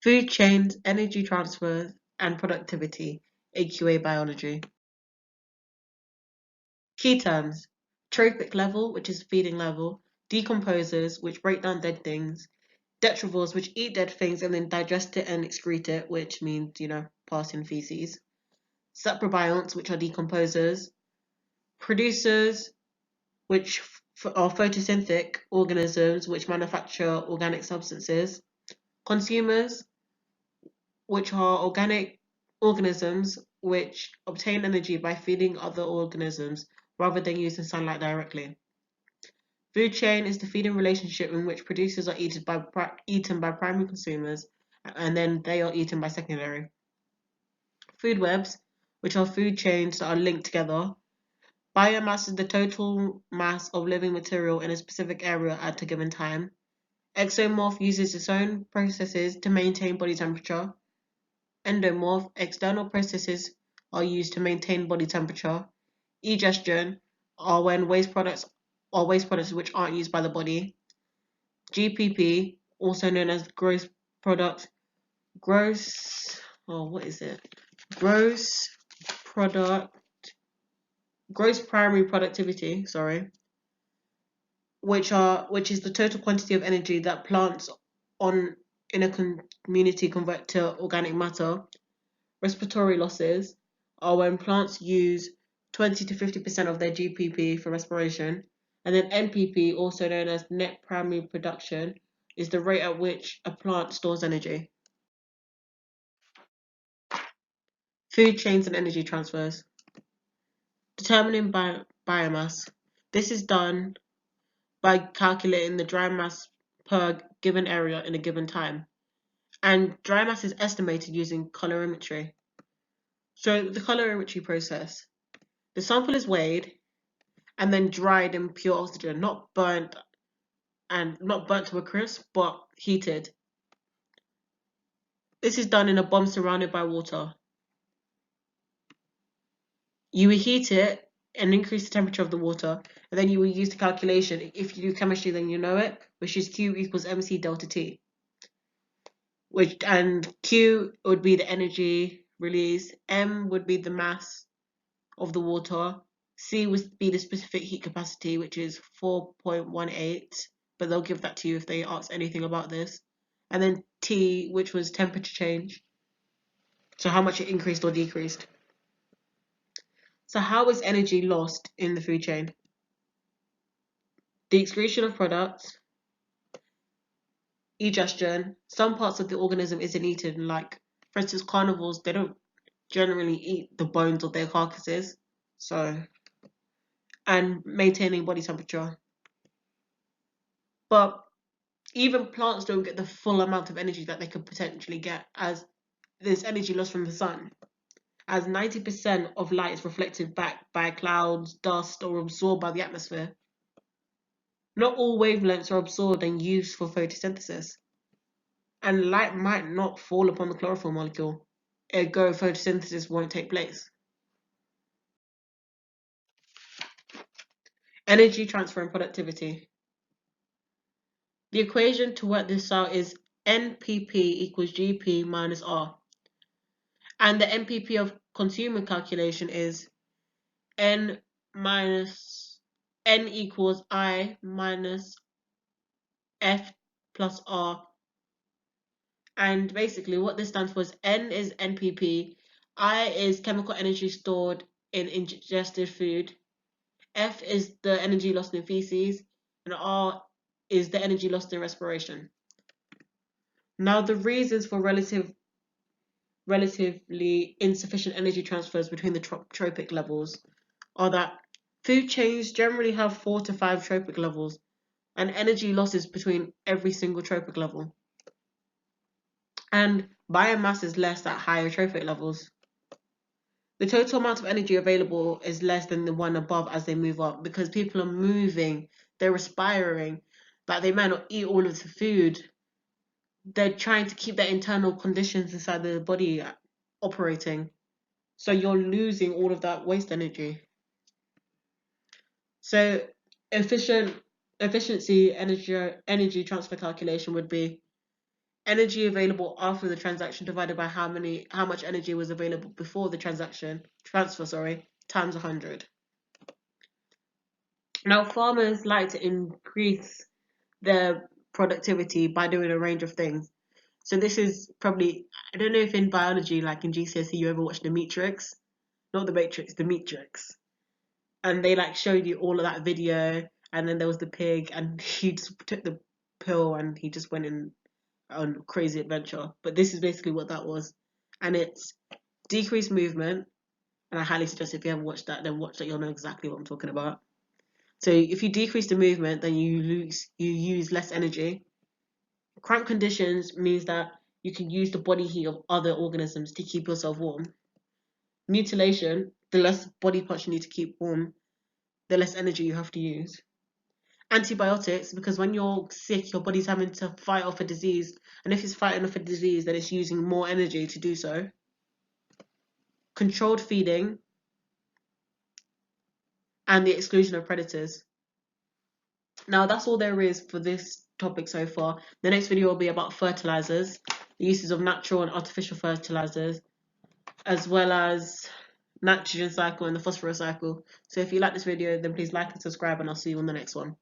Food chains, energy transfers, and productivity, AQA Biology. Key terms: trophic level, which is feeding level, decomposers, which break down dead things, detrivores, which eat dead things and then digest it and excrete it, which means, passing feces, saprobionts, which are decomposers, producers, which are photosynthetic organisms, which manufacture organic substances, consumers, which are organic organisms which obtain energy by feeding other organisms rather than using sunlight directly. Food chain is the feeding relationship in which producers are eaten by primary consumers and then they are eaten by secondary. Food webs, which are food chains that are linked together. Biomass is the total mass of living material in a specific area at a given time. Exomorph uses its own processes to maintain body temperature. Endomorph, external processes are used to maintain body temperature. Egestion are when waste products which aren't used by the body. GPP, also known as gross product, gross primary productivity, which is the total quantity of energy that plants in a community convert to organic matter. Respiratory losses are when plants use 20 to 50% of their GPP for respiration. And then NPP, also known as net primary production, is the rate at which a plant stores energy. Food chains and energy transfers. Determining biomass. This is done by calculating the dry mass per given area in a given time. And dry mass is estimated using colorimetry. So the colorimetry process. The sample is weighed and then dried in pure oxygen, not burnt to a crisp, but heated. This is done in a bomb surrounded by water. You will heat it and increase the temperature of the water, and then you will use the calculation. If you do chemistry, then you know it, which is Q equals MC delta T. And Q would be the energy release, M would be the mass of the water, C would be the specific heat capacity, which is 4.18, but they'll give that to you if they ask anything about this. And then T, which was temperature change, so how much it increased or decreased. So how is energy lost in the food chain? The excretion of products, egestion, some parts of the organism isn't eaten, like, for instance, carnivores, they don't generally eat the bones of their carcasses, and maintaining body temperature. But even plants don't get the full amount of energy that they could potentially get, as there's energy lost from the sun, as 90% of light is reflected back by clouds, dust, or absorbed by the atmosphere. Not all wavelengths are absorbed and used for photosynthesis, and light might not fall upon the chlorophyll molecule, ergo photosynthesis won't take place. Energy transfer and productivity. The equation to work this out is NPP equals GP minus R. And the NPP of consumer calculation is N equals I minus F plus R. And basically what this stands for is N is NPP, I is chemical energy stored in ingested food, F is the energy lost in feces, and R is the energy lost in respiration. Now the reasons for relatively insufficient energy transfers between the trophic levels are that food chains generally have 4 to 5 trophic levels and energy losses between every single trophic level. And biomass is less at higher trophic levels. The total amount of energy available is less than the one above as they move up because people are moving, they're respiring, but they might not eat all of the food. They're trying to keep their internal conditions inside the body operating. So you're losing all of that waste energy. So efficiency energy transfer calculation would be energy available after the transaction divided by how much energy was available before the transfer, times 100. Now farmers like to increase their productivity by doing a range of things. So this is probably, I don't know if in biology, like in GCSE, you ever watched The Matrix? Not The Matrix, The Matrix. And they like showed you all of that video, and then there was the pig, and he just took the pill and he just went in on a crazy adventure. But this is basically what that was. And it's decreased movement, and I highly suggest if you ever watched that, then watch that, you'll know exactly what I'm talking about. So if you decrease the movement, then you use less energy. Cramp conditions means that you can use the body heat of other organisms to keep yourself warm. Mutilation, the less body parts you need to keep warm, the less energy you have to use. Antibiotics, because when you're sick, your body's having to fight off a disease, and if it's fighting off a disease, then it's using more energy to do so. Controlled feeding, and the exclusion of predators. Now that's all there is for this topic so far. The next video will be about fertilizers, the uses of natural and artificial fertilizers, as well as nitrogen cycle and the phosphorus cycle. So if you like this video, then please like and subscribe, and I'll see you on the next one.